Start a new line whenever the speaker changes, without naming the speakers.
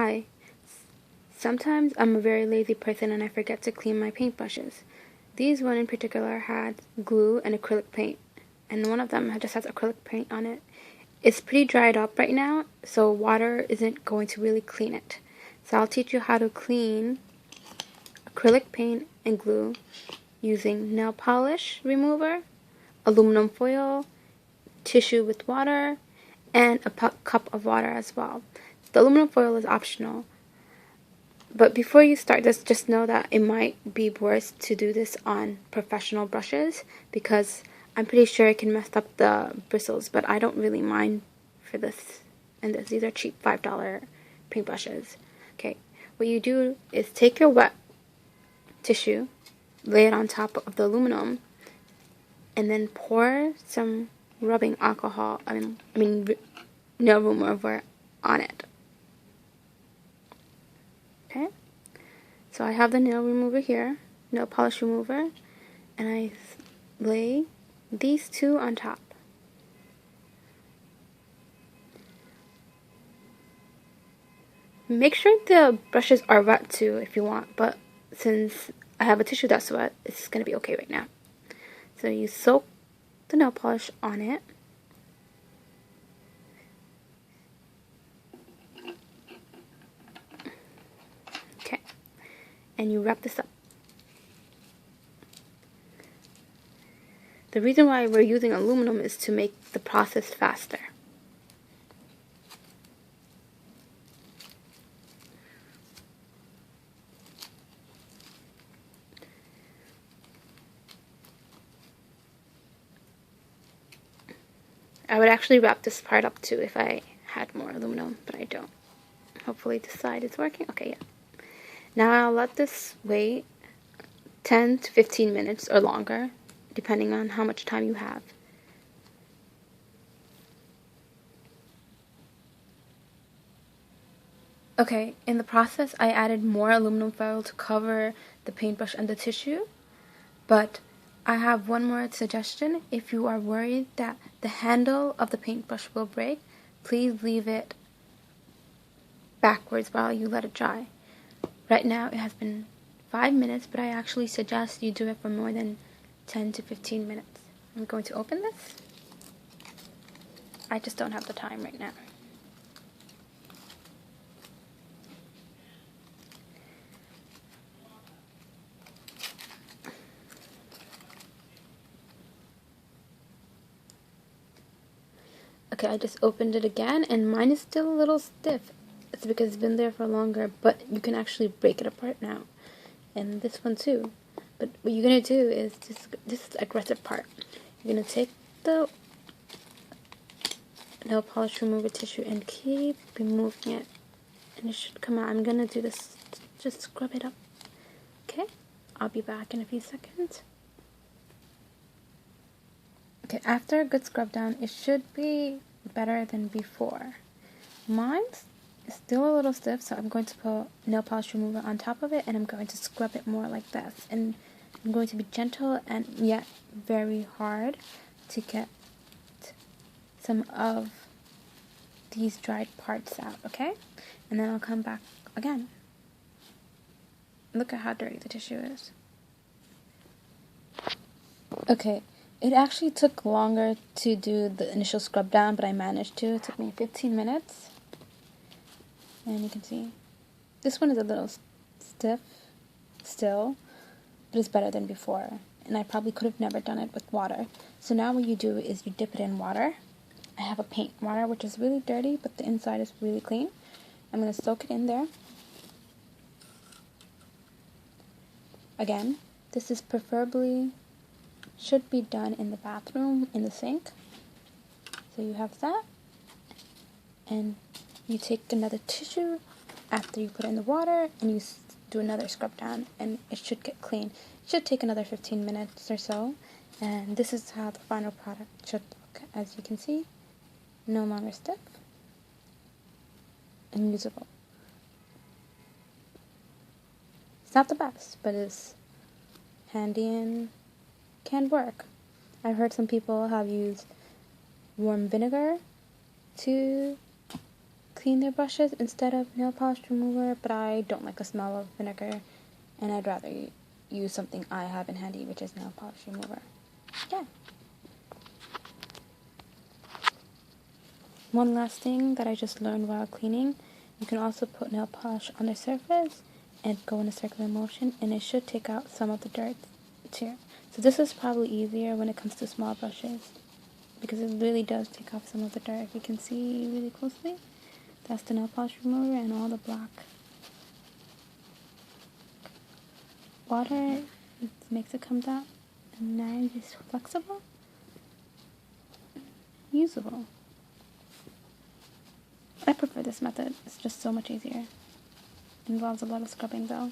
Hi. Sometimes I'm a very lazy person and I forget to clean my paintbrushes. These one in particular had glue and acrylic paint, and one of them just has acrylic paint on it. It's pretty dried up right now, so water isn't going to really clean it. So I'll teach you how to clean acrylic paint and glue using nail polish remover, aluminum foil, tissue with water, and a cup of water as well. The aluminum foil is optional. But before you start this, just know that it might be worse to do this on professional brushes because I'm pretty sure it can mess up the bristles, but I don't really mind for this. And these are cheap $5 paintbrushes. Okay, what you do is take your wet tissue, lay it on top of the aluminum, and then pour some rubbing alcohol, nail remover on it. Okay, so I have the nail remover here, nail polish remover, and I lay these two on top. Make sure the brushes are wet too if you want, but since I have a tissue that's wet, it's going to be okay right now. So you soak the nail polish on it. Okay, and you wrap this up. The reason why we're using aluminum is to make the process faster. I would actually wrap this part up too if I had more aluminum, but I don't. Hopefully this side is working. Okay, yeah. Now I'll let this wait 10 to 15 minutes or longer, depending on how much time you have. Okay, in the process I added more aluminum foil to cover the paintbrush and the tissue, but I have one more suggestion. If you are worried that the handle of the paintbrush will break, please leave it backwards while you let it dry. Right now it has been 5 minutes, but I actually suggest you do it for more than 10 to 15 minutes. I'm going to open this. I just don't have the time right now. Okay, I just opened it again, and mine is still a little stiff. It's because it's been there for longer, but you can actually break it apart now. And this one too. But what you're going to do is, this is the aggressive part. You're going to take the nail polish remover tissue and keep removing it. And it should come out. I'm going to do this, just scrub it up. Okay, I'll be back in a few seconds. Okay, after a good scrub down, it should be better than before. Mine's still a little stiff, so I'm going to put nail polish remover on top of it, and I'm going to scrub it more like this. And I'm going to be gentle and yet very hard to get some of these dried parts out, okay? And then I'll come back again. Look at how dirty the tissue is. Okay, it actually took longer to do the initial scrub down, but I managed to. It took me 15 minutes. And you can see, this one is a little stiff still, but it's better than before. And I probably could have never done it with water. So now what you do is you dip it in water. I have a paint water, which is really dirty, but the inside is really clean. I'm going to soak it in there. Again, this is should be done in the bathroom, in the sink. So you have that. And you take another tissue after you put it in the water, and you do another scrub down, and it should get clean. It should take another 15 minutes or so. And this is how the final product should look. As you can see, no longer stiff and usable. It's not the best, but it's handy and can work. I've heard some people have used warm vinegar to clean their brushes instead of nail polish remover, but I don't like the smell of vinegar, and I'd rather use something I have in handy, which is nail polish remover. Yeah. One last thing that I just learned while cleaning, you can also put nail polish on the surface and go in a circular motion, and it should take out some of the dirt too. So this is probably easier when it comes to small brushes, because it really does take off some of the dirt. If you can see really closely, that's the nail polish remover and all the black. Water makes it come down, and now it's flexible, usable. I prefer this method. It's just so much easier. It involves a lot of scrubbing though.